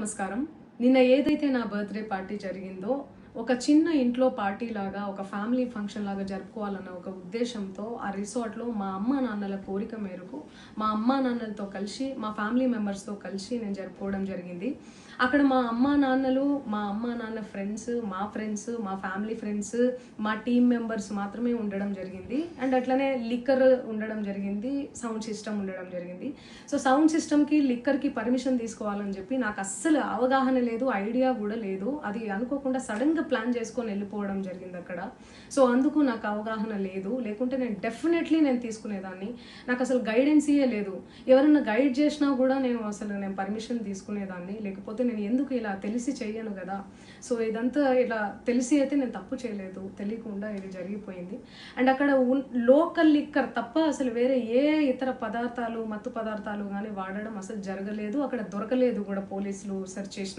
నమస్కారం. నిన్న ఏదైతే నా బర్త్‌డే పార్టీ జరిగిందో, ఒక చిన్న ఇంట్లో పార్టీ లాగా, ఒక ఫ్యామిలీ ఫంక్షన్ లాగా జరుపుకోవాలన్న ఒక ఉద్దేశంతో ఆ రిసార్ట్‌లో మా అమ్మా నాన్నల కోరిక మేరకు, మా అమ్మా నాన్నలతో కలిసి, మా ఫ్యామిలీ మెంబర్స్‌తో కలిసి నేను జరుపుకోవడం జరిగింది. అక్కడ మా అమ్మా నాన్నలు, మా అమ్మా నాన్న ఫ్రెండ్స్, మా ఫ్యామిలీ ఫ్రెండ్స్, మా టీమ్ మెంబర్స్ మాత్రమే ఉండడం జరిగింది. అండ్ అట్లనే లిక్కర్ ఉండడం జరిగింది. సౌండ్ సిస్టమ్ ఉండడం జరిగింది. సో సౌండ్ సిస్టమ్‌కి, లిక్కర్‌కి పర్మిషన్ తీసుకోవాలని చెప్పి నాకు అస్సలు అవగాహన లేదు, ఐడియా కూడా లేదు. అది అనుకోకుండా సడన్‌గా ప్లాన్ చేసుకొని వెళ్ళిపోవడం జరిగింది అక్కడ. సో అందుకు నాకు అవగాహన లేదు. లేకుంటే నేను డెఫినెట్లీ తీసుకునేదాన్ని. నాకు అసలు గైడెన్సీయే లేదు. ఎవరైనా గైడ్ చేసినా కూడా నేను పర్మిషన్ తీసుకునేదాన్ని. లేకపోతే నేను ఎందుకు ఇలా తెలిసి చెయ్యను కదా. సో ఇదంతా ఇలా తెలిసి అయితే నేను తప్పు చేయలేదు. తెలియకుండా ఇది జరిగిపోయింది. అండ్ అక్కడ లోకల్ లిక్కర్ తప్ప అసలు వేరే ఏ ఇతర పదార్థాలు, మత్తు పదార్థాలు కానీ వాడడం అసలు జరగలేదు. అక్కడ దొరకలేదు కూడా, పోలీసులు సెర్చ్ చేసిన